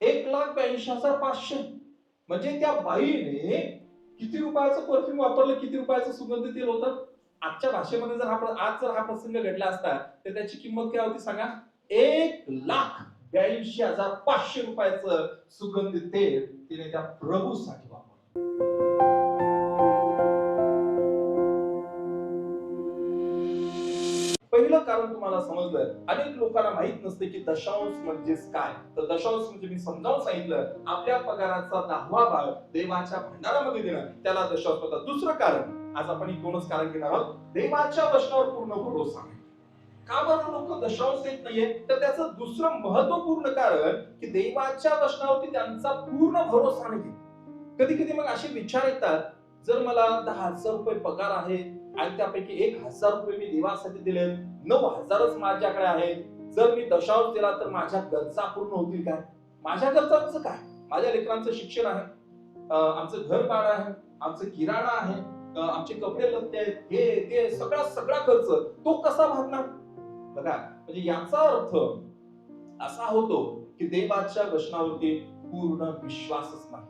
1,82,500. म्हणजे त्या बाईने किती रुपयाचं परफ्यूम वापरलं, किती रुपयाचं सुगंधी तेल होतं. आजच्या भाषेमध्ये जर हा प्रसंग घडला असता तर त्याची किंमत काय होती सांगा? 1,82,500 रुपयाचं सुगंधी तेल तिने त्या प्रभूसाठी वापरलं. पहिलं कारण तुम्हाला समजलं. अनेक लोकांना माहित नसते की दशांश म्हणजेच काय. तर दशांश म्हणजे मी समजावून सांगितलं, आपल्या पगाराचा 10वा भाग देवाच्या भंडारामध्ये देणं, त्याला दशांश म्हणतात. दुसरं कारण, आज आपण एक दोनच कारण घेणार आहोत. देवाच्या वचनावर पूर्ण भरोसा नाही. का बरं लोक दशांश देत नाहीये? तर त्याचं दुसरं महत्वपूर्ण कारण की देवाच्या वचनावरती त्यांचा पूर्ण भरोसा नाही. कधी कधी मग असे विचार येतात, जर मला 10,000 रुपये पगार आहे आणि त्यापैकी 1,000 रुपये मी देवासाठी दिले, 9,000च माझ्याकडे आहेत, जर मी दशांश दिला तर माझ्या गरजा पूर्ण होतील काय? माझ्या गरजांचं काय? माझ्या लेकरांचं शिक्षण आहे, आमचं घर भाडं आहे, आमचं किराणा आहे, आमचे कपडे लत्ते आहेत, हे ते सगळा सगळा खर्च तो कसा भागणार? बघा, म्हणजे याचा अर्थ असा होतो की देवाच्या वचनावरती पूर्ण विश्वासच नाही.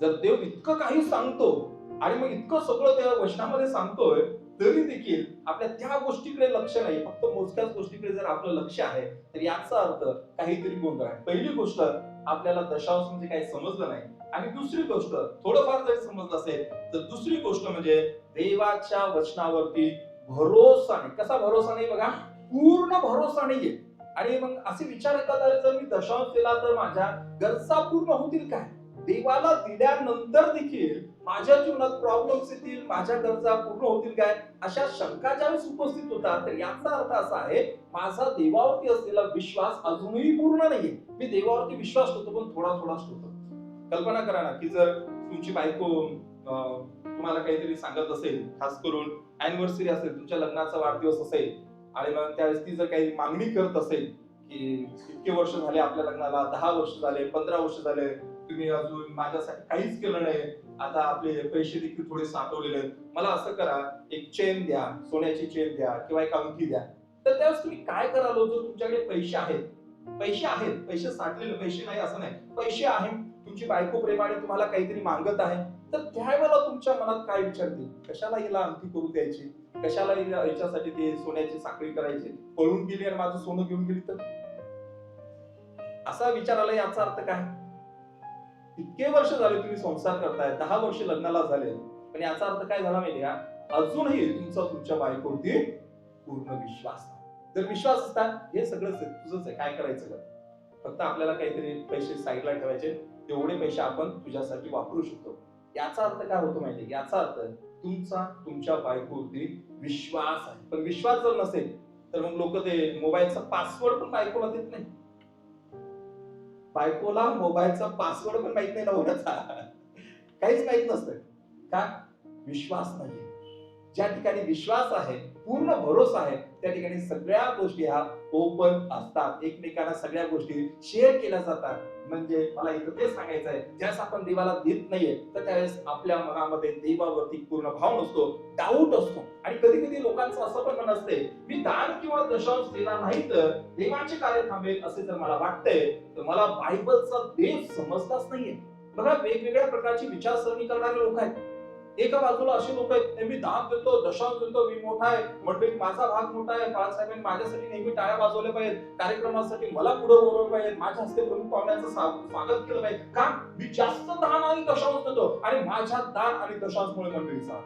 जर देव इतकं काही सांगतो आणि मग इतकं सगळं त्या वचनामध्ये सांगतोय, तरी देखील आपल्या त्या गोष्टीकडे लक्ष नाही, फक्त मोजक्याच गोष्टीकडे जर आपलं लक्ष आहे, तर याचा अर्थ काहीतरी गोंधळ आहे. पहिली गोष्ट, आपल्याला दशांश म्हणजे काही समजलं नाही. आणि दुसरी गोष्ट, थोडंफार जरी समजलं असेल, तर दुसरी गोष्ट म्हणजे देवाच्या वचनावरती भरोसा नाही. कसा भरोसा नाही? बघा, पूर्ण भरोसा नाहीये. आणि मग असे विचार येतात, अरे जर मी दशांश दिला तर माझ्या गरजा पूर्ण होतील काय? देवाला दिल्यानंतर देखील माझ्या जीवनात प्रॉब्लेम्स येतील, माझ्या गरजा पूर्ण होतील काय? अशा शंका ज्यावेळेस उपस्थित होतात, तर याचा अर्थ असा आहे, माझा देवावरती असलेला विश्वास अजूनही पूर्ण नाहीये. मी देवावरती विश्वास ठेवतो पण थोडा थोडाच ठेवतो. कल्पना करा ना, की जर तुमची बायको तुम्हाला काहीतरी सांगत असेल, खास करून अॅनिव्हर्सरी असेल, तुमच्या लग्नाचा वाढदिवस असेल, आणि मग त्यावेळेस ती जर काही मागणी करत असेल की इतके वर्ष झाले आपल्या लग्नाला, 10 वर्ष झाले, 15 वर्ष झाले, तुम्ही अजून माझ्यासाठी काहीच केलं नाही, आता आपले पैसे देखील थोडे साठवलेले आहेत, मला असं करा, एक चेन द्या, सोन्याची चेन द्या किंवा एक अंगठी द्या. तर त्यावेळेस तुम्ही काय कराल? जर तुमच्याकडे पैसे आहेत, पैसे साठलेले, पैसे नाही असं नाही, पैसे आहेत, तुमची बायको प्रेमाने तुम्हाला काहीतरी मागत आहे, तर त्यावेळेला तुमच्या मनात काय विचार येईल? कशाला हिला अंगठी करू द्यायची, कशाला याच्यासाठी ते सोन्याची साखळी करायची, पळून गेली आणि माझं सोनं घेऊन गेली तर? असा विचार आला. याचा अर्थ काय? इतके वर्ष झाले तुम्ही संसार करताय, 10 वर्ष लग्नाला झाले, पण याचा अर्थ काय झाला माहिती का? अजूनही तुमचा तुमच्या बायकोवरती पूर्ण विश्वास नाही. जर विश्वास असता, हे सगळं तुझंच आहे, काय करायचं का? फक्त आपल्याला काहीतरी पैसे साईडला ठेवायचे, तेवढे पैसे आपण तुझ्यासाठी वापरू शकतो. याचा अर्थ काय होतो माहितीये? याचा अर्थ तुमचा तुमच्या बायकोवरती विश्वास आहे. पण विश्वास जर नसेल, तर मग लोक ते मोबाईलचा पासवर्ड पण बायकोला देत नाही. बायकोला मोबाईलचा पासवर्ड पण माहित नाही नवऱ्याचा. काहीच माहित नसतं. का? विश्वास नाहीये. ज्या ठिकाणी विश्वास आहे, पूर्ण भरोसा आहे, त्या ठिकाणी सगळ्या गोष्टी ह्या ओपन असतात, एकमेकांना सगळ्या गोष्टी शेअर केल्या जातात. म्हणजे मला इथं ते सांगायचं आहे, ज्यावेळेस आपण देवाला देत नाहीये, तर त्यावेळेस आपल्या मनामध्ये देवावरती पूर्ण भाव नसतो, डाऊट असतो. आणि कधी कधी लोकांचं असं पण मन असते, मी दान किंवा दशांश देणार नाही तर देवाचे कार्य थांबेल, असे जर मला वाटतंय, तर मला बायबलचा देव समजलाच नाहीये. बघा, वेगवेगळ्या प्रकारची विचारसरणी करणारे लोक आहेत. एका बाजूला असे लोक आहेत, मी दान देतो, दशांश देतो, मी मोठा आहे, मंडळीत माझा भाग मोठा आहे, बाळासाहेबांनी माझ्यासाठी नेहमी टाळ्या वाजवल्या पाहिजेत, कार्यक्रमासाठी मला पुढे बोलवलं पाहिजे, माझ्या हस्ते प्रमुख पाहुण्यांचं स्वागत केलं पाहिजे. का? मी जास्त दान आणि दशांश देतो आणि माझ्या दान आणि दशांशमुळे मंडळीचा.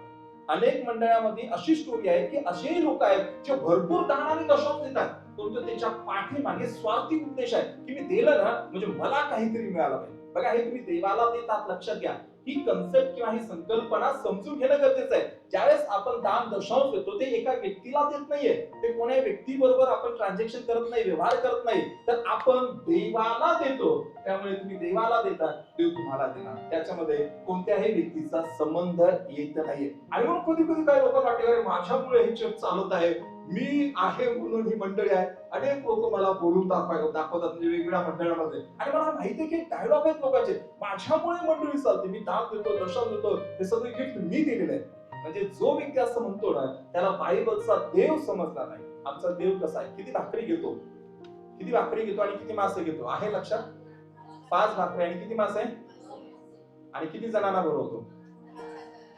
अनेक मंडळामध्ये अशी स्टोरी आहे की असेही लोक आहेत जे भरपूर दान आणि दशांश देतात, परंतु त्याच्या पाठीमागे स्वार्थी उद्देश आहे की मी दिलं ना म्हणजे मला काहीतरी मिळालं पाहिजे. बघा, हे तुम्ही देवाला देतात, लक्षात घ्या. ही कन्सेप्ट किंवा ही संकल्पना समजून घेणं गरजेचं आहे. ज्यावेळेस आपण दान दशांश देतो, ते एका व्यक्तीला देत नाहीये, ते कोण्या व्यक्तीबरोबर आपण ट्रान्झॅक्शन करत नाही, व्यवहार करत नाही, तर आपण देवाला देतो. त्यामुळे तुम्ही देवाला देता, देव तुम्हाला देणार. त्याच्यामध्ये कोणत्याही व्यक्तीचा संबंध येत नाहीये. आणि मग कधी कधी काय लोक वाटते, माझ्यामुळे हे चर्च चालत आहे, मी आहे म्हणून ही मंडळी आहे. अनेक लोक मला बोलून दाखवतात म्हणजे वेगवेगळ्या मंडळामध्ये, आणि मला माहितीये की डायलॉग आहेत लोकांचे, माझ्यामुळे मंडळी चालते, मी दान देतो, दशांश देतो, हे सगळे गिफ्ट मी दिलेले आहे. म्हणजे जो व्यक्ती असं म्हणतो ना, त्याला बायबलचा देव समजला नाही. आमचा देव कसा आहे? किती भाकरी घेतो, किती भाकरी घेतो आणि किती मासे घेतो, आहे लक्षात? 5 भाकरी आणि किती मासे आणि किती जणांना भरवतो?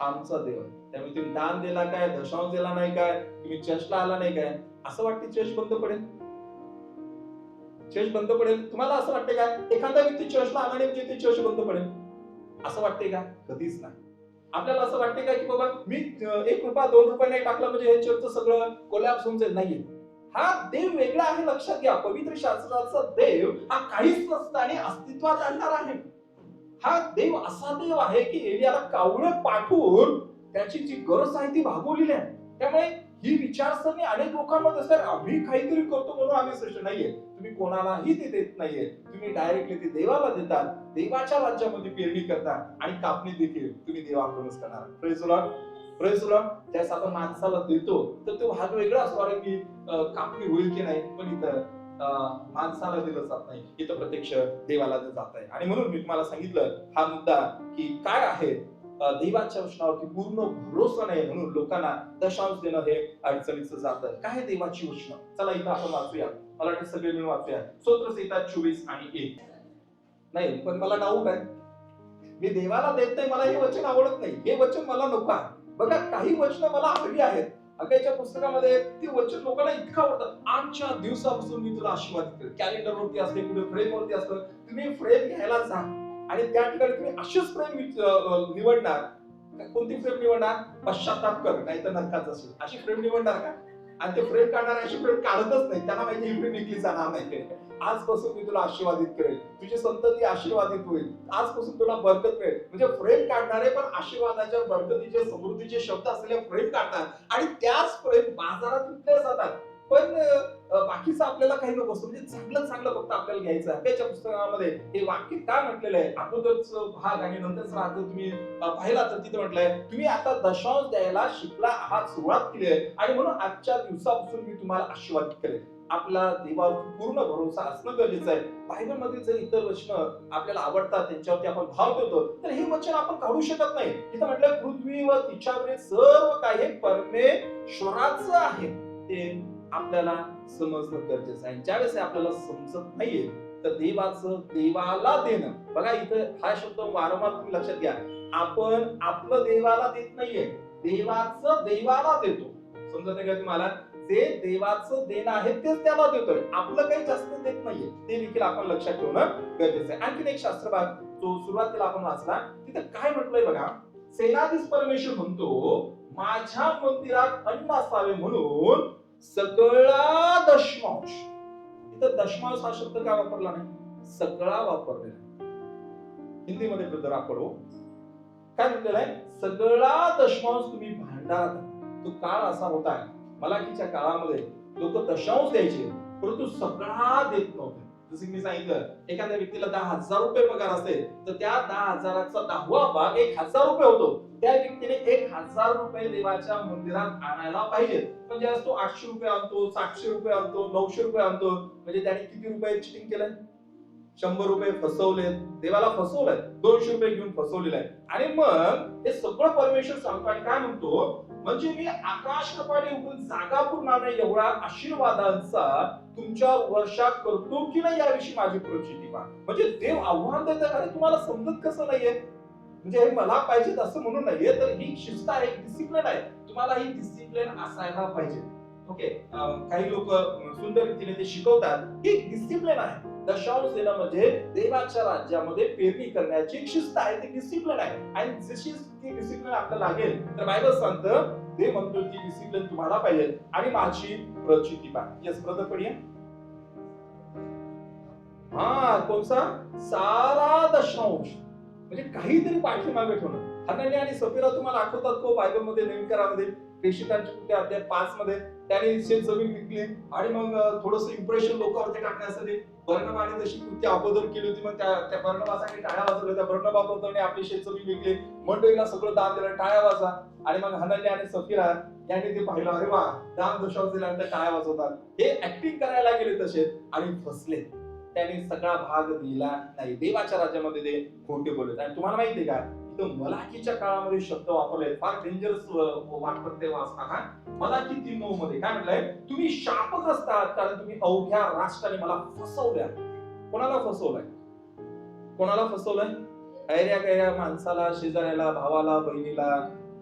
आमचा देव. त्यामुळे तुम्ही दान दिला काय, दशांश दिला नाही काय, तुम्ही चर्चला आला नाही काय, असं वाटते चर्च बंद पडेल? चर्च बंद पडेल तुम्हाला असं वाटते का? एखादा व्यक्ती चर्चला आला नाही म्हणजे ते चर्च बंद पडेल असं वाटते का? कधीच नाही. आपल्याला असं वाटते का की बाबा मी 1 रुपया 2 रुपये नाही टाकला म्हणजे हे चर्च सगळं कोलॅप्स होऊन जाईल? नाहीये. हा देव वेगळा आहे, लक्षात घ्या. पवित्र शास्त्राचा देव हा काहीच नसतं आणि अस्तित्वात आणणार आहे. हा देव असा देव आहे की एलियाला कावळं पाठवून त्याची जी गरज आहे ती भागवलेली आहे. त्यामुळे ही विचारसरणी अनेक लोकांमध्ये असते, आम्ही काहीतरी करतो म्हणून आम्ही श्रेष्ठ. नाहीये. तुम्ही कोणालाही ते देत नाहीये, तुम्ही डायरेक्टली ते देवाला देतात, देवाच्या राज्यामध्ये पेरणी करता आणि कापणी देखील तुम्ही देवाकडूनच करणार. Praise the Lord, praise the Lord. त्यास आपण माणसाला देतो तर तो भाग वेगळा असतो की कापणी होईल की नाही, पण इथं माणसाला दिलं जात नाही, इथं प्रत्यक्ष देवाला दिलं जात आहे. आणि म्हणून मी तुम्हाला सांगितलं हा मुद्दा की काय आहे, देवाच्या वचनावरती पूर्ण भरोसा नाही म्हणून लोकांना दशांश देणं हे अडचणीचं जातं. काय देवाची वचन? चला इथं आपण वाचूया, मला वाटतं सगळे मिळून वाचूया. स्तोत्रसंहिता 24 आणि 1. नाही पण मला डाऊट आहे, मी देवाला देत नाही, मला हे वचन आवडत नाही, हे वचन मला नको आहे. बघा काही वचन मला हवी आहेत. अगेच्या पुस्तकामध्ये ती वचन लोकांना इतकं आवडतं. आजच्या दिवसापासून मी तुला आशीर्वादित करेन. कॅलेंडरवरती असते, कुठे फ्रेमवरती असतं, तुम्ही फ्रेम घ्यायला जा आणि त्या ठिकाणी तुम्ही अशीच फ्रेम निवडणार. कोणती फ्रेम निवडणार? पश्चाताप कर नाही तर नरकात असेल अशी फ्रेम निवडणार का? आणि ते फ्रेम काढणार अशी फ्रेम काढतच नाही, त्यांना माहिती ही फ्रेम विकली जाणार नाही. आजपासून मी तुला आशीर्वादित करेल, तुझी संतती आशीर्वादित होईल, आजपासून तुला बरकत मिळेल. म्हणजे फ्रेम काढणारे पण आशीर्वादाच्या, बरकतीचे, समृद्धीचे शब्द असलेले फ्रेम काढतात आणि त्याच फ्रेम बाजारात विकल्या जातात. पण बाकीचं आपल्याला काही नको असतं, म्हणजे चांगलं चांगलं फक्त आपल्याला घ्यायचं आहे. त्याच्या पुस्तकामध्ये हे वाक्य काय म्हटलेलं आहे, अगोदरच भाग आणि नंतरचा भाग तुम्ही पाहिला तर तिथे म्हटलंय, तुम्ही आता दशांश द्यायला शिकला आहात, सुरुवात केली आहे आणि म्हणून आजच्या दिवसापासून मी तुम्हाला आशीर्वादित करेन. आपला देवावर पूर्ण भरोसा असणं गरजेचं आहे. बायबलमध्ये जर इतर वचन आपल्याला आवडतात, त्यांच्यावरती आपण भाव ठेवतो, तर हे वचन आपण काढू शकत नाही. इथं म्हटलं पृथ्वी व तिच्यावरील सर्व काही परमेश्वराचं आहे, ते आपल्याला समजणं गरजेचं आहे. ज्यावेळेस आपल्याला समजत नाहीये तर देवाचं देवाला देणं. बघा इथं हा शब्द वारंवार तुम्ही लक्षात घ्या. आपण आपलं देवाला देत नाहीये, देवाचं देवाला देतो. समजत का तुम्हाला? जे देवाचं देणं आहे तेच त्याला देतोय, आपलं काही जास्त देत नाहीये. ते देखील आपण लक्षात ठेवणं गरजेचं आहे. आणखीन एक शास्त्रभाग जो सुरुवातीला आपण वाचला, तिथे काय म्हटलंय बघा, सेनाधीश परमेश्वर म्हणतो, माझ्या मंदिरात अन्न असावे म्हणून सगळा दशमांश. इथं दशमांश हा शब्द का वापरला नाही? सगळा वापरलेला. हिंदीमध्ये ब्रदर आपण काय म्हटलेलं आहे? सगळा दशमांश तुम्ही भांडारात. तो काळ असा होता, मलाकीच्या काळामध्ये लोक दशांश द्यायचे परंतु सगळा देत नव्हते. जसं मी सांगितलं, एखाद्या व्यक्तीला 10,000 रुपये पगार असेल तर त्या 10,000चा 10वा भाग 1,000 रुपये होतो. त्या व्यक्तीने 1,000 रुपये देवाच्या मंदिरात आणायला पाहिजे. म्हणजे आज तो 800 रुपये आणतो, 700 रुपये आणतो, 900 रुपये आणतो, म्हणजे त्याने किती रुपये चिटिंग केलंय? 100 रुपये फसवले, देवाला फसवलंय, 200 रुपये घेऊन फसवलेलं आहे. आणि मग हे सगळं परमेश्वर सांगतो आणि काय म्हणतो, म्हणजे मी आकाश कपाटे उघडून जागा पुरणार नाही एवढा आशीर्वादांचा तुमच्या वर्षा करतो की नाही याविषयी माझी परिस्थिती पहा. म्हणजे देव आव्हान देत आहे, अरे तुम्हाला समजत कसं नाहीये? म्हणजे हे मला पाहिजे असं म्हणून नाहीये, तर ही शिस्त आहे, डिसिप्लिन आहे. तुम्हाला ही डिसिप्लिन असायला पाहिजे. ओके, काही लोक सुंदर रीतीने ते शिकवतात की डिसिप्लिन आहे. दशांश देणं म्हणजे देवाच्या राज्यामध्ये पेरणी करण्याची एक शिस्त आहे, ती डिसिप्लिन आहे. आणि जशी ती डिसिप्लिन आपल्याला लागेल तर बायबल सांगतं, देव म्हणतो की डिसिप्लिन तुम्हाला पाहिजे आणि माझी प्रचिती पहा. यस ब्रदर पढिए. हा कोणता? सारा दशांश, म्हणजे काहीतरी पाठीमागे ठेवणं. हनन्या आणि सफीरा तुम्हाला आठवतात को? बायबलमध्ये नवीन करारामध्ये प्रेषितांच्या कृत्य अध्याय 5 मध्ये त्यांनी शेत जमीन विकली आणि मग थोडंसं इम्प्रेशन लोकांवरती टाकण्यासाठी बर्नबाने जशी कृत्य अगोदर केली होती, मग त्या बर्नबासाठी टाळ्या वाजवल्या. त्या बर्नबा बरोबर आपली शेत जमीन विकली, मंडळीला सगळं दान दिलं, टाळ्या वाजवा. आणि मग हनन्या आणि सफीरा यांनी ते पाहिलं, अरे वा, दान दशांश दिला आणि त्या टाळ्या वाजवतात. हे ऍक्टिंग करायला गेले तसे आणि फसले. त्यांनी सगळा भाग दिला नाही. देवाच्या राज्यामध्ये ते खोटे बोलत. आणि तुम्हाला माहितीये का, इथं मलाकीच्या काळामध्ये शब्द वापरले, फार डेंजरस वाटतात ते वाचताना. मलाकी 3:9 मध्ये काय म्हटलंय, तुम्ही शापग्रस्त आहात कारण तुम्ही अवघ्या राष्ट्राने मला फसवल्या. कोणाला फसवलंय? कोणाला फसवलंय? ऐऱ्या गैऱ्या माणसाला, शेजाऱ्याला, भावाला, बहिणीला,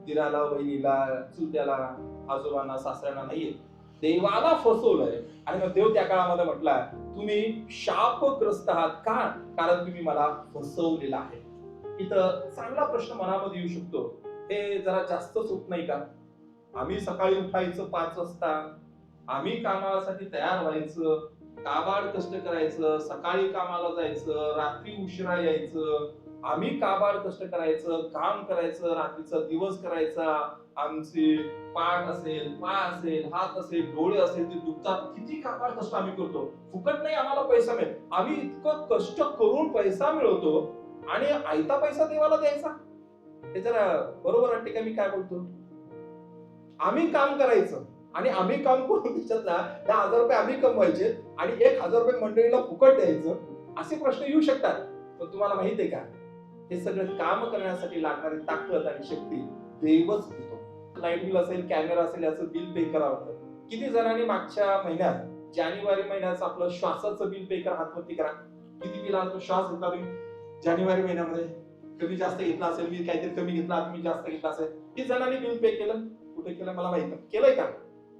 दिराला, बहिणीला, चुलत्याला, आजोबांना, सासऱ्यांना नाहीये, देवाला फसवलंय. आणि मग देव त्या काळामध्ये म्हटला, तुम्ही शापग्रस्त आहात. का? कारण तुम्ही मला फसवलेला आहे. इथं चांगला प्रश्न मनामध्ये येऊ शकतो, हे जरा जास्तच होत नाही का? आम्ही सकाळी उठायचं 5 वाजता, आम्ही कामासाठी तयार व्हायचं, काबाड कष्ट करायचं, सकाळी कामाला जायचं, रात्री उशिरा यायचं, आम्ही काबाड कष्ट करायचं, काम करायचं, रात्रीचा दिवस करायचा, आमचे पाठ असेल, पाय असेल, हात असेल, डोळे असेल, ते दुखतात. किती काबाड कष्ट आम्ही करतो. फुकट नाही आम्हाला पैसा मिळेल. आम्ही इतकं कष्ट करून पैसा मिळवतो आणि आयता पैसा देवाला द्यायचा. हे जरा बरोबर वाटते का मी काय बोलतो? आम्ही काम करायचं आणि आम्ही काम करून त्याच्यातला 10,000 रुपये आम्ही कमवायचे आणि 1,000 रुपये मंडळीला फुकट द्यायचं, असे प्रश्न येऊ शकतात. पण तुम्हाला माहित आहे का, हे सगळं काम करण्यासाठी लागणारी ताकद आणि शक्ती देवच देतो. लाईट बिल असेल, कॅमेरा असेल, याचं बिल पे करावं लागतं. किती जणांनी मागच्या महिन्यात, जानेवारी महिन्याचं आपलं श्वासाचं बिल पे करा, हातवरती करा. किती बिल आलं? श्वास घेतला तुम्ही जानेवारी महिन्यामध्ये? कमी जास्त घेतला असेल, मी काहीतरी कमी घेतला, तुम्ही जास्त घेतला असेल. किती जणांनी बिल पे केलं? कुठे केलं मला माहित नाही. केलंय का?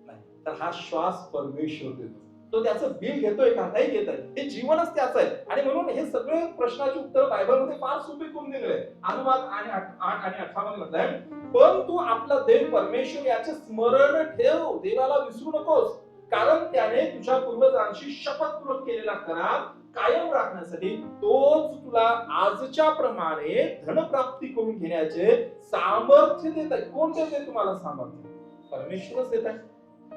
नाही. तर हा श्वास परमेश्वर देतो. तो त्याचं बिल घेतोय का? नाही घेत आहे. हे जीवनच त्याचं आहे. आणि म्हणून हे सगळे प्रश्नाची उत्तर बायबलमध्ये फार सोपी करून दिलेले आहे. अनुवाद आणि 8 आणि 18 मध्ये, पण तू आपला देव परमेश्वर याचे स्मरण ठेव, देवाला विसरू नकोस, कारण त्याने तुझ्या पूर्वजांशी शपथपूर्वक केलेला करार कायम राखण्यासाठी तोच तुला आजच्या प्रमाणे धनप्राप्ती करून घेण्याचे सामर्थ्य देत आहे. कोण देते तुम्हाला सामर्थ्य? परमेश्वरच देत आहे.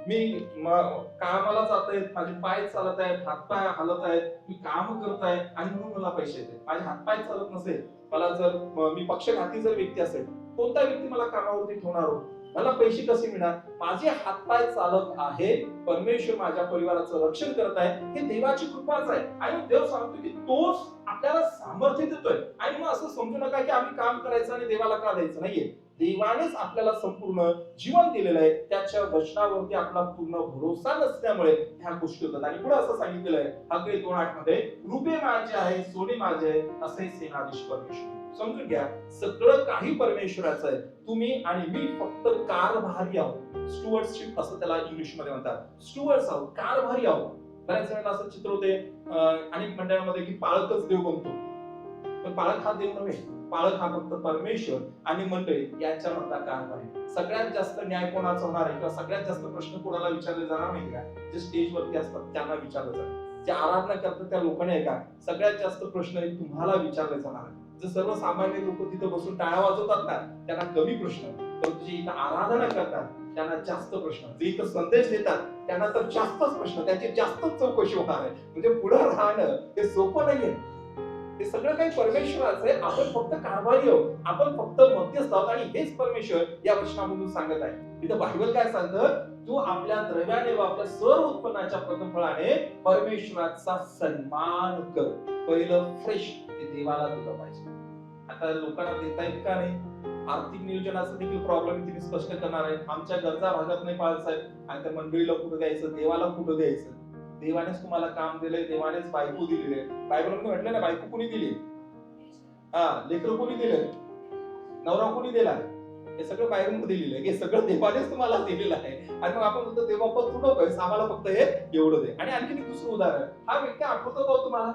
मी कामाला जात आहेत, माझे पाय चालत आहेत, हातपाय हलत आहेत, मी काम करत आहे आणि म्हणून मला पैसे येते. माझे हातपाय चालत नसेल, मला जर मी पक्षघाती जर व्यक्ती असेल, कोणता व्यक्ती मला कामावरती ठेवणार हो? मला पैसे कसे मिळणार? माझे हातपाय चालत आहे, परमेश्वर माझ्या परिवाराचं रक्षण करत आहे, हे देवाची कृपाच आहे. आणि देव सांगतो की तोच आपल्याला सामर्थ्य देतोय. आणि मग असं समजू नका की आम्ही काम करायचं आणि देवाला का द्यायचं. नाहीये, देवानेच आपल्याला संपूर्ण जीवन दिलेलं आहे. त्याच्या वचनावरती आपला पूर्ण भरोसा नसल्यामुळे ह्या गोष्टी होतात. आणि पुढे असं सांगितलेलं आहे हगरी 2:8 मध्ये, रूपे माझे आहे, सोने माझे आहे, असे सेनाधीश परमेश्वर. समजून घ्या, सगळं काही परमेश्वराचं आहे. तुम्ही आणि मी फक्त कारभारी आहोत. स्टुअर्डशिप असं त्याला इंग्लिश मध्ये म्हणतात. स्टुअर्ड्स आहोत, कारभारी आहोत. बऱ्याच वेळेला असं चित्र होते अनेक मंडळांमध्ये की पाळकच देव बनतो. पण पाळक हा देव नव्हे. पाळक हा फक्त परमेश्वर आणि मंडळी यांच्या मधला कारभारी. सगळ्यात जास्त न्याय कोणाचा होणार आहे किंवा सगळ्यात जास्त प्रश्न कोणाला विचारले जाणार माहिती का? जे स्टेजवरती असतात त्यांना विचारले जातात. जे आराधना करतात त्या लोकांना आहे का, सगळ्यात जास्त प्रश्न तुम्हाला विचारले जाणार आहे. जे सर्वसामान्य लोक तिथे बसून टाळ्या वाजवतात ना, त्यांना कमी प्रश्न, परंतु जे इथं आराधना करतात त्यांना जास्त प्रश्न, जे इथं संदेश देतात त्यांना तर जास्तच प्रश्न, त्यांची जास्तच चौकशी होणार आहे. म्हणजे पुढे राहणं हे सोपं नाहीये. हे सगळं काही परमेश्वराचं आहे. आपण फक्त कारभारी आहोत, आपण फक्त मध्यस्थ आहोत. आणि हेच परमेश्वर या वचनामधून सांगत आहे. इथं बायबल काय सांगतं? तू आपल्या द्रव्याने व आपल्या सर्व उत्पन्नाच्या प्रथम फळाने परमेश्वराचा सन्मान कर. पहिलं फ्रेश ते देवाला दिलं पाहिजे. आता लोकांना देता येत का नाही? आर्थिक नियोजनाचा देखील प्रॉब्लेम तिने स्पष्ट करणार आहे. आमच्या गरजा भागत नाही पाळसाहेब, आणि त्या मंडळीला कुठं द्यायचं, देवाला कुठं द्यायचं? देवानेच तुम्हाला काम दिलंय, देवानेच बायको दिलेली आहे. बायबलमध्ये म्हटलं ना, बायको कोणी दिली? लेकरं कोणी दिले? नवरा कोणी दिला? हे सगळं बायबलमध्ये लिहिलंय. हे सगळं देवानेच तुम्हाला दिलेलं आहे. आणि मग आपण म्हणतो देवा पण तू नकोस, आम्हाला फक्त हे एवढं दे. आणि आणखी दुसरं उदाहरण, हा व्यक्ती आठवतो का तुम्हाला?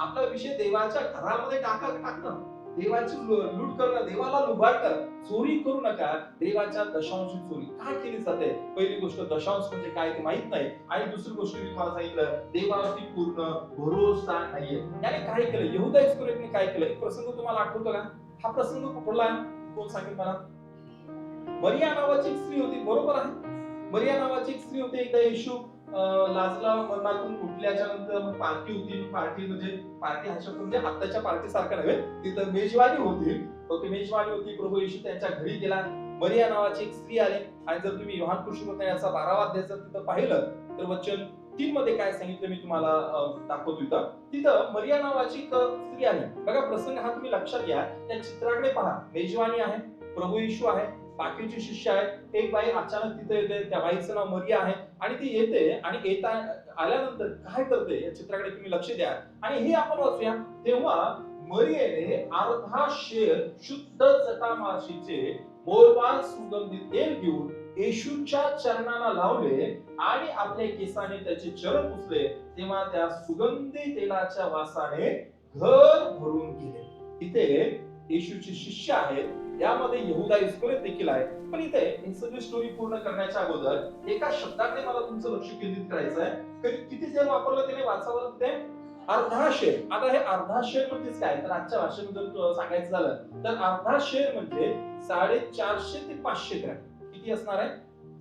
आपला विषय देवाच्या घरामध्ये टाकणं, देवाची लूट करणं, देवाला लुबाडणं. चोरी करू नका. देवाच्या दशांशी चोरी का केली जाते? पहिली गोष्ट, दशांश म्हणजे काय ते माहित नाही. आणि दुसरी गोष्ट मी तुम्हाला सांगितलं, देवावरती पूर्ण भरोसा नाहीये. याने काय केलं? यहुदा इस्करियोतने काय केलं? एक प्रसंग तुम्हाला आठवतो का? हा प्रसंग कुठला? कोण सांगेल मला? मरिया नावाची एक स्त्री होती, बरोबर आहे? मरिया नावाची एक स्त्री होती. एकदा येशू लाजला, मरणातून उठल्याच्या नंतर पार्टी होती. पार्टी म्हणजे पार्टी हा शब्द म्हणजे आत्ताच्या पार्टी सारखा नव्हे, तिथं मेजवानी होती. ओके, मेजवानी होती. प्रभू येशू त्यांच्या घरी गेला. मरिया नावाची एक स्त्री आली. आणि जर तुम्ही योहान सुसमाचाराचा 12वा अध्याय तिथं पाहिलं तर वचन 3 मध्ये काय सांगितलं मी तुम्हाला दाखवतो. इथं तिथं मरिया नावाची एक स्त्री आली. बघा, प्रसंग हा तुम्ही लक्षात घ्या. त्या चित्राकडे पहा. मेजवानी आहे, प्रभू येशू आहे, बाकीचे शिष्य आहेत. एक बाई अचानक तिथे येते. त्या बाईचं नाव मरिया आहे. आणि ती येते आणि आल्यानंतर काय करते या चित्राकडे तुम्ही लक्ष द्या आणि हे आपण वाचूया. तेव्हा मरियेने अर्धा शेर शुद्ध जटामाशीचे मौल्यवान सुगंधी तेल घेऊन येशूच्या चरणाला लावले आणि आपल्या केसाने त्याचे चरण पुसले. तेव्हा त्या सुगंधी तेलाच्या वासाने घर भरून गेले. इथे येशूचे शिष्य आहेत, यामध्ये यहुदा इस्करियोत देखील आहे. पण इथे ही सगळी स्टोरी पूर्ण करण्याच्या अगोदर एका शब्दाकडे मला तुमचं लक्ष केंद्रित करायचं आहे. किती तेल वापरलं त्याने वाचावं ते अर्धा शेर. आता हे अर्धा शेर म्हणजे काय, तर आजच्या भाषेमध्ये सांगायचं झालं तर अर्धा शेर म्हणजे 450 ते 500 ग्रॅम. किती असणार आहे?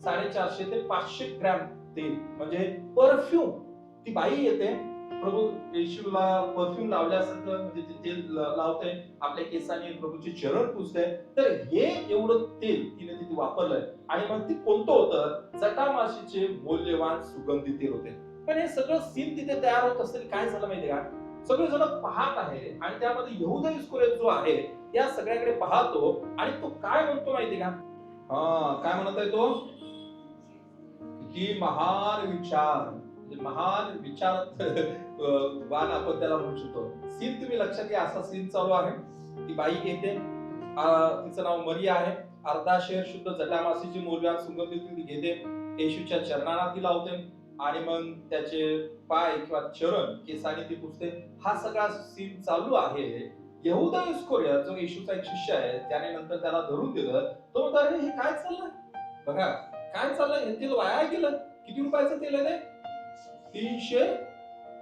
450 ते 500 ग्रॅम तेल म्हणजे परफ्यूम. ती बाई येते, प्रभू येशूला परफ्यूम लावल्यासारखं म्हणजे ते तेल लावते, आपल्या केसाने प्रभूचे चरण पुसते. तर हे एवढं तेल तिने तिथे वापरलंय. आणि मग ती कोणतं होतं? जटामाशीचे मौल्यवान सुगंधी तेल होते. पण हे सगळं सीन तिथे तयार होत असताना काय झालं माहितीये का? सगळे जण पाहत आहे आणि त्यामध्ये यहुदा इस्करियोत जो आहे या सगळ्याकडे पाहतो आणि तो काय म्हणतो माहितीये का? काय म्हणत आहे तो? किती महान विचार, म्हणजे महान विचार वान आपण त्याला म्हणू शकतो. सीन तुम्ही लक्षात घ्या, असा सीन चालू आहे. ती बाई येते, तिचं नाव मरिया आहे. अर्धा शेर शुद्ध जटामासीची मौल्यवान सुगंधी ती घेते, येशूच्या चरणाला ती लावते आणि मग त्याचे पाय किंवा चरण केसाने ती पुसते. हा सगळा सीन चालू आहे. यहुदा इस्करियोत जो येशूचा एक शिष्य आहे, त्याने नंतर त्याला धरून दिलं. तो म्हणतो, अरे हे काय चाललंय? बघा काय चाललंय, हे तेल वाया गेलं. किती रुपयाचं तेल आहे ते? 300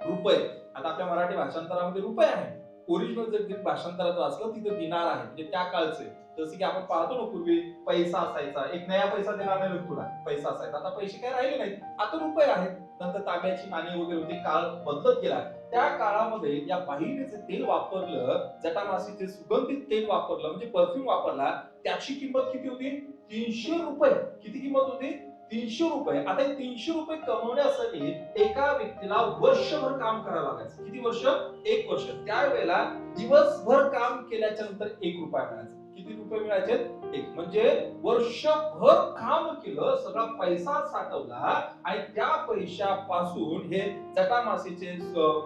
रुपये. आता आपल्या मराठी भाषांतरामध्ये रुपये आहे. ओरिजिनल जर भाषांतरात वाचलं तिथे दिनार आहे, म्हणजे त्या काळचे. जसं की आपण पाहतो ना, पूर्वी पैसा असायचा, एक नया पैसा देणार नाही तुला, पैसा असायचा. आता पैसे काय राहिले नाहीत, आता रुपये आहेत. नंतर तांब्याची नाणी वगैरे होती, काळ बदलत गेला. त्या काळामध्ये या बाईने जे तेल वापरलं, जटामासीचे सुगंधित तेल वापरलं, म्हणजे परफ्यूम वापरला, त्याची किंमत किती होती? 300 रुपये. किती किंमत होती? 300 रुपये. आता 300 रुपये कमवण्यासाठी एका व्यक्तीला वर्षभर काम करावं लागायचं. किती वर्ष? 1 वर्ष. त्यावेळेला दिवसभर काम केल्याच्या नंतर 1 रुपया मिळायचा. किती रुपये मिळायचे? 1. म्हणजे वर्षभर काम केलं, सगळा पैसा साठवला आणि त्या पैशापासून हे जटामासीचे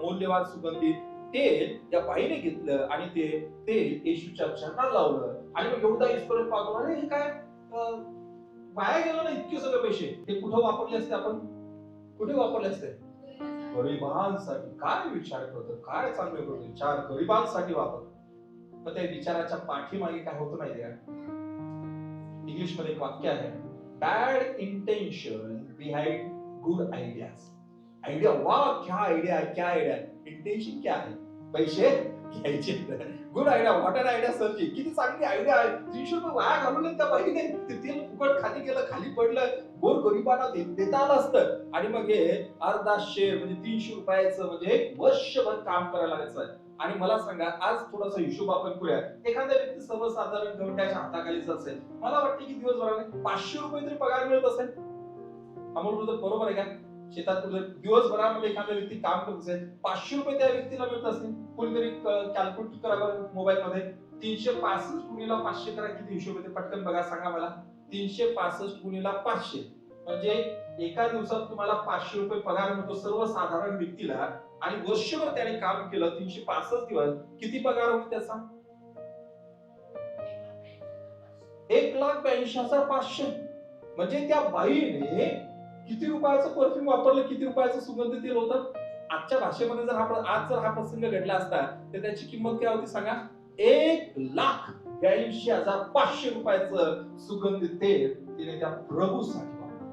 मौल्यवान सुगंधी तेल त्या बाईने घेतलं आणि ते तेल येशूच्या चरणाला लावलं. आणि मग यहुदा इस्करियोत पाहतो, अरे हे काय वाया गेलं ना इतके सगळे पैसे. हे कुठं वापरले असते आपण? कुठे वापरले असते? गरिबांसाठी. काय विचार करतो, काय चांगले करतो विचार, गरिबांसाठी वापरतो. पण त्या विचाराच्या पाठीमागे काय होतं माहिती का? इंग्लिश मध्ये एक वाक्य आहे, bad intention behind good ideas. Idea, वाह क्या आयडिया, क्या आयडिया. इंटेन्शन क्या आहे? पैसे घ्यायचे. Good idea, what an idea सरची. किती चांगली आयडिया आहे. 300 रुपये वाया घालवले त्या बाईने. ते तेल फुकट खाली गेलं, खाली पडलं, गोर गरिबांना देता आलं असतं. आणि मग हे अर्धा शेर म्हणजे 300 रुपयाचं म्हणजे वर्षभर काम करायला लागायचं. आणि मला सांगा, आज थोडासा हिशोब आपण करूया. एखाद्या व्यक्ती सर्वसाधारण गवंड्याच्या हाताखालीच असेल, मला वाटतं की दिवसभराने 500 रुपये तरी पगार मिळत असेल. अमोल बरोबर आहे का? शेतात दिवसभरामध्ये एखादा व्यक्ती काम करत असेल, 500 रुपये त्या व्यक्तीला मिळत असतील. कोणीतरी कॅल्क्युलेट करा बरं मोबाईल मध्ये. 365 गुणिला 500 करा, किती हिशोब येते पटकन बघा, सांगा मला. 365 गुणिला 500 म्हणजे एका दिवसात तुम्हाला 500 रुपये पगार मिळतो सर्वसाधारण व्यक्तीला. आणि वर्षभर त्याने काम केलं, 365 दिवस, किती पगार होईल त्याचा? 1,82,500. म्हणजे त्या बाईने किती रुपयाचं परफ्यूम वापरलं, किती रुपयाचं सुगंधी तेल होतं? आजच्या भाषेमध्ये जर हा प्रसंग घडला असता तर त्याची किंमत काय होती सांगा? 1,82,500 रुपयाचं सुगंधी तेल तिने त्या प्रभूसाठी वापरलं.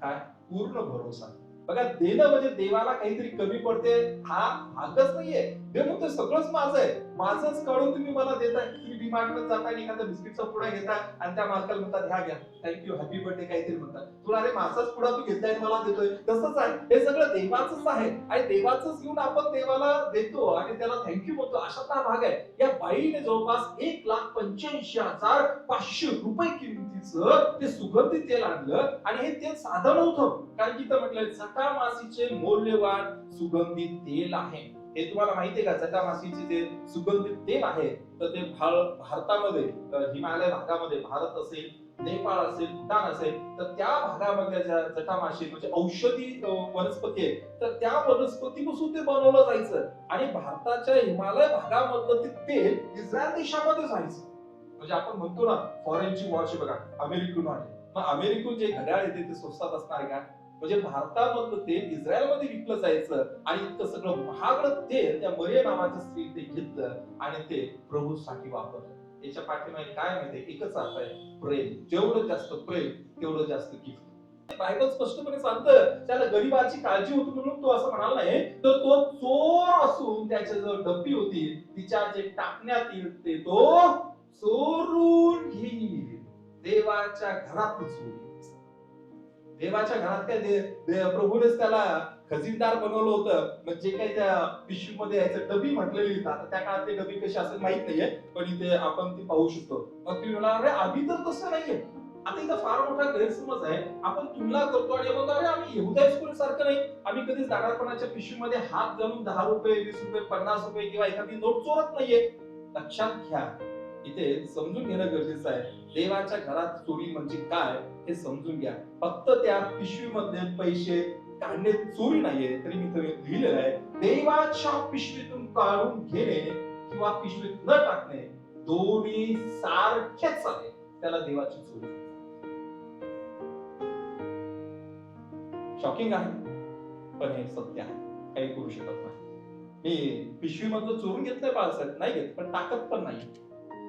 काय? पूर्ण भरोसा. बघा, देणं म्हणजे देवाला काहीतरी कमी पडते हा भागच नाहीये. देव म्हणतो सगळंच माझं आहे, माझंच काढून तुम्ही मला देताय. तुम्ही डीमार्टमध्ये जाता आणि एखादा बिस्किटचा पुडा घेता आणि त्या मालकाला म्हणतात, ह्या घ्या, थँक्यू, हॅपी बर्थडे काहीतरी म्हणतात. तुला अरे माझाच पुडा तू घेतलाय मला देतोय. तसंच आहे, हे सगळं देवाचंच आहे आणि देवाचंच घेऊन आपण देवाला देतो आणि त्याला थँक्यू म्हणतो. अशातला भाग आहे. या बाईने जवळपास 1,85,500 रुपये किमतीचं ते सुगंधी तेल आणलं आणि हे तेल साधं नव्हतं. कारण की इथं म्हटलंय जटामासीचे मौल्यवान सुगंधित तेल आहे. हे तुम्हाला माहितीये का? जटामासीचे जे सुगंधित तेल आहे तर ते भारतामध्ये, हिमालय भागामध्ये, भारत असेल, नेपाळ असेल, भूतान असेल, तर त्या भागामधल्या ज्या जटामाशी म्हणजे औषधी वनस्पती आहे, तर त्या वनस्पतीपासून ते बनवलं जायचं आणि भारताच्या हिमालय भागामधलं ते तेल इस्रायल देशामध्ये जायचं. म्हणजे आपण म्हणतो ना फॉरेनची वॉच बघा, अमेरिकन आहे, मग अमेरिकन जे घड्याळ येते ते स्वस्तात असणार का? म्हणजे भारतामधलं तेल इस्रायलमध्ये विकलं जायचं आणि इतकं सगळं महागडं तेल त्या मरिया नावाच्या स्त्रीने ते घेतलं आणि ते प्रभूसाठी वापरलं. याच्या पाठीमागे काय माहिती, एकच अर्थ आहे, प्रेम. जेवढं जास्त प्रेम तेवढं जास्त गिफ्ट. बायबल स्पष्टपणे सांगतं त्याला गरीबाची काळजी होती म्हणून तो असं म्हणाला नाही, तर तो चोर असून त्याच्याजवळ डब्बी होती, तिच्या जे टाकण्यात येईल ते तो चोरून घेईल. देवाच्या घरात चोरी. देवाच्या घरात काय प्रभूनेच त्याला खजिनदार बनवलं होतं. मग जे काही त्या पिशवीमध्ये यायचं डबी म्हटलेली आता त्या काळात ते डबी कशी असेल माहित नाहीये, पण इथे आपण ती पाहू शकतो. मग तुम्ही म्हणाला अरे आम्ही तर तसं नाहीये. आता इथं फार मोठा गैरसमज आहे. आपण तुलना करतो आणि म्हणतो अरे आम्ही यहुदा स्कूल सारखं नाही, आम्ही कधीच दारापणाच्या पिशवीमध्ये हात घालून 10 रुपये 20 रुपये 50 रुपये किंवा एखादी नोट चोरत नाहीये. लक्षात घ्या, इथे समजून घेणं गरजेचं आहे. देवाच्या घरात चोरी म्हणजे काय हे समजून घ्या. फक्त त्या पिशवीमधले पैसे काढणे चोरी नाहीये, तरी मी तरी लिहिलेलं आहे, देवाच्या पिशवीतून काढून घेणे किंवा पिशवीत न टाकणे दोन्ही सारखेच आहे. त्याला देवाची चोरी. शॉकिंग आहे, पण हे सत्य आहे. काही करू शकत नाही. मी पिशवीमधलं चोरून घेत नाही बाळासाहेब, नाही घेत, पण टाकत पण नाही.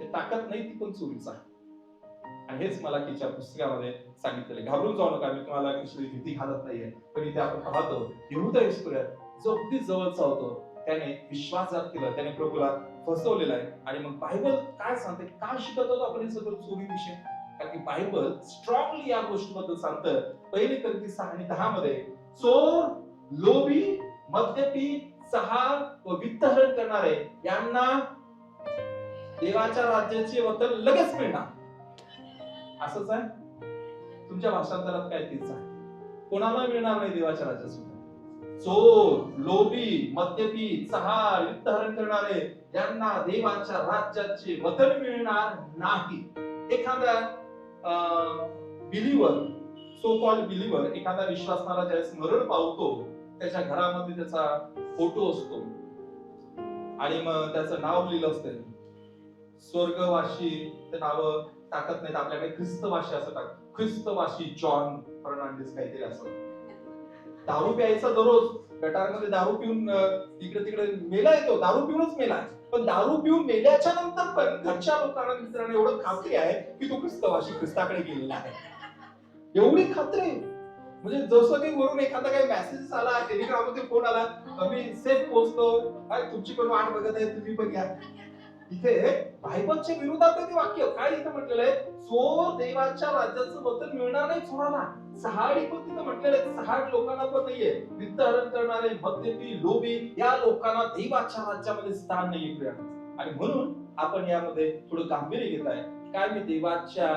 ते टाकत नाही ती पण चोरीच आहे. आणि हेच मला तिच्या पुस्तकामध्ये सांगितलेले. घाबरून जाऊ नका, मी तुम्हाला कशी भीती घालत नाहीये, पण इथे आपण पाहतो यहुदा इस्करियोत जो अगदी जवळचा होतो, त्याने विश्वासघात केला, त्याने प्रभूला फसवलेला आहे. आणि मग बायबल काय सांगते, काय शिकत होतो आपण हे सगळं चोरी विषय? कारण की बायबल स्ट्रॉंगली या गोष्टीबद्दल सांगतं. 1 कोरिंथी 6:10 मध्ये चोर, लोभी, मद्यपी, चहार व वित्तहरण करणारे यांना देवाच्या राज्याचे वचन लगेच मिळणार. असंच आहे. तुमच्या भाषांतरात काय तीच आहे. कोणाला मिळणार नाही देवाच्या राज्यात? चोर, लोभी, मद्यपी, चहार, वित्तहरण करणारे यांना देवाच्या राज्याचे वचन मिळणार नाही. एखादा बिलीवर, सो कॉल्ड बिलीवर, एखादा विश्वासणारा ज्यावेळेस मरण पावतो, त्याच्या घरामध्ये त्याचा फोटो असतो आणि मग त्याचं नाव लिहिलं असतं. स्वर्गवासी ते नाव टाकत नाहीत आपल्याकडे, ख्रिस्तवासी असं टाकतात. ख्रिस्तवासी जॉन फर्नांडिस काहीतरी असं. दारू प्यायचा दररोज, गटारमध्ये दारू पिऊन इकडे तिकडे मेला येतो, दारू पिऊनच मेला. पण दारू पिऊन मेल्याच्या नंतर पण घरच्या लोकांना मित्रांना एवढं खात्री आहे की तो ख्रिस्तवासी, ख्रिस्ताकडे गेलेला आहे. एवढी खात्री म्हणजे जसं काही वरून एखादा काही मेसेज आला, टेलिग्राममध्ये फोन आला, आम्ही सेफ पोहोचलो, तुमची पण वाट बघत आहे, तुम्ही पण घ्या. इथे बायबलच्या विरोधात ते वाक्य काय इथं म्हटलेलं आहे, चोर देवाच्या राज्याचं वचन मिळणार नाही चोराला. चहाडी पण तिथं म्हटलेलं आहे, चहाड लोकांना पण नाहीये. वित्तहरण करणारे, मद्यपी, लोभी या लोकांना देवाच्या राज्यामध्ये स्थान नाहीये. आणि म्हणून आपण यामध्ये थोडं गांभीर्य घेत आहे. काय मी देवाच्या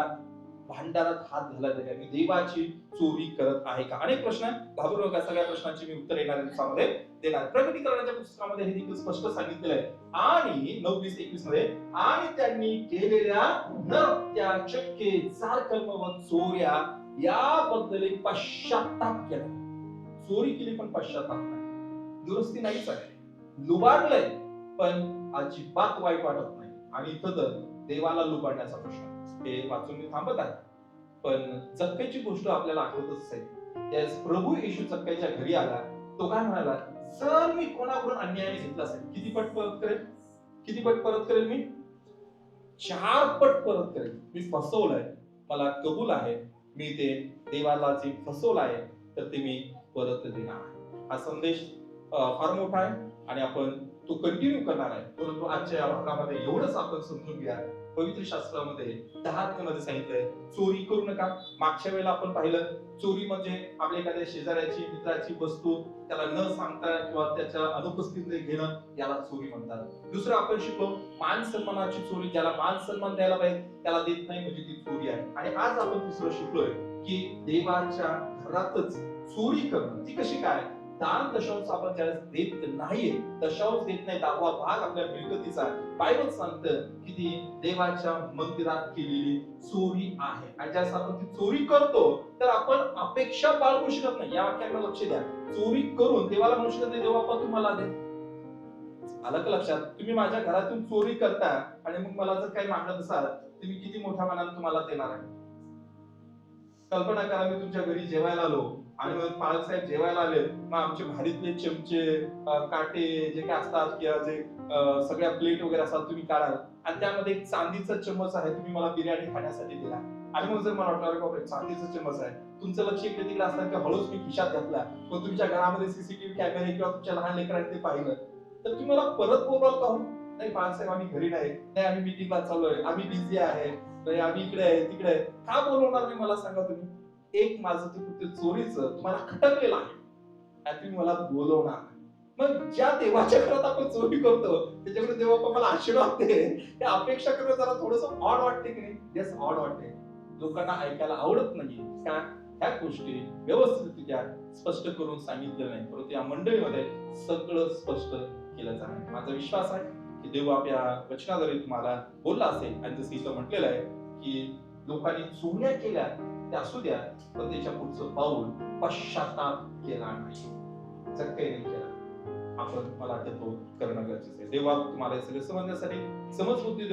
भांडारात हात घालत आहे, मी देवाची चोरी करत आहे का? अनेक प्रश्न आहेत, घाबरू नका, सगळ्या प्रश्नांची मी उत्तर येणाऱ्या दिवसामध्ये देणार. प्रकटीकरणाच्या पुस्तकामध्ये हे देखील स्पष्ट सांगितलेलं आहे. आणि 9:20-21 मध्ये, आणि त्यांनी केलेल्या नरहत्या, चक्के, जारकर्म व चोऱ्या याबद्दल पश्चाताप केला. चोरी केली पण पश्चाताप नाही, दुरुस्ती नाहीच आहे. लुबाडलंय पण अजिबात वाईट वाटत नाही. आणि इथं तर देवाला लुबाडण्याचा प्रश्न हे वाचून मी थांबत आहे. पण जक्कईची गोष्ट आपल्याला आठवतच असेल. त्यास प्रभू येशू जक्कईच्या घरी आला. तो काय म्हणाला, जर मी कोणाकडून अन्यायाने घेतला असेल, किती पट परत करेल? किती पट परत करेल मी? 4 पट परत करेल. मी फसवलंय, मला कबूल आहे, मी ते देवाला जे फसवलं आहे तर ते मी परत देणार. हा संदेश फार मोठा आहे आणि आपण तो कंटिन्यू करणार आहे. परंतु आजच्या या भागामध्ये एवढंच आपण समजून घ्या, पवित्र शास्त्रामध्ये 10 मध्ये सांगितलंय चोरी करू नका. मागच्या वेळेला आपण पाहिलं, चोरी म्हणजे आपल्या एखाद्या शेजाऱ्याची, मित्राची वस्तू त्याला न सांगता किंवा त्याच्या अनुपस्थितीत घेणं, याला चोरी म्हणतात. दुसरं आपण शिकलो, मान सन्मानाची चोरी, ज्याला मान सन्मान द्यायला पाहिजे त्याला देत नाही म्हणजे ती चोरी आहे. आणि आज आपण तिसरं शिकलोय की देवाच्या घरातच चोरी करणं ती कशी काय, दान दशांश आपण ज्यावेळेस देत नाहीये, दशांश देत नाही, 10वा भाग आपल्या मिळकतीचा, बायबल सांगतं की ती देवाच्या मंदिरात केलेली चोरी आहे. आणि ज्यावेळेस आपण ती चोरी करतो तर आपण अपेक्षा बाळगू शकत नाही. या वाक्याकडे लक्ष द्या. चोरी करून देवाला म्हणू शकत नाही, देवा पण तुम्हाला दे. आलं का लक्षात? तुम्ही माझ्या घरातून चोरी करता आणि मग मला जर काही मागत असाल तर मी किती मोठ्या मनाने तुम्हाला देणार आहे. कल्पना करा, मी तुमच्या घरी जेवायला आलो आणि मग पालक साहेब जेवायला आले, मग आमचे भारीतले चमचे, काटे जे काय असतात किंवा जे सगळ्या प्लेट वगैरे असतात तुम्ही काढाल आणि त्यामध्ये एक चांदीचा चम्मच आहे, तुम्ही मला बिर्याणी खाण्यासाठी दिला. आणि मग जर मला वाटलं अरे बापरे चांदीचा चम्मच आहे, तुमचं लक्ष इकडे तिकडे असतं की हळूच मी खिशात घातला, मग तुमच्या घरामध्ये सीसीटीव्ही कॅमेरे किंवा तुमच्या लहान लेकरांनी ते पाहिलं तर तुम्ही मला परत बोलवाल का हो? नाही बाळासाहेब आम्ही घरी नाही आम्ही मीटिंगला चाललोय, आम्ही बिझी आहे, नाही आम्ही इकडे आहे तिकडे आहे. का बोलवणार मी मला सांगा तुम्ही? एक माझं ते कृत्य चोरीचं तुम्हाला खटकलेलं आहे आणि तुम्ही मला बोलवणार. मग ज्या देवाच्या घरात आपण चोरी करतो त्याच्याकडे देव आपण मला आशीर्वाद दे, हे अपेक्षा करणं जरा थोडंसं ऑड वाटते की नाही? येस ऑड वाटते. लोकांना ऐकायला आवडत नाही का ह्या गोष्टी व्यवस्थितरित्या स्पष्ट करून सांगितलं नाही, परंतु या मंडळीमध्ये सगळं स्पष्ट केलं जाणार. माझा विश्वास आहे की देव आपल्या वचनाद्वारे तुम्हाला बोलला असेल आणि जसं इथं म्हटलेलं आहे की लोकांनी चोऱ्या केल्या त्या असू द्या, पण त्याच्या पुढचं पाऊल पश्चाताप केला नाही. जर काही नाही केला आपण मला वाटतं तो करणं गरजेचं आहे. देव तुम्हाला हे सगळं समजण्यासाठी समज बुद्धी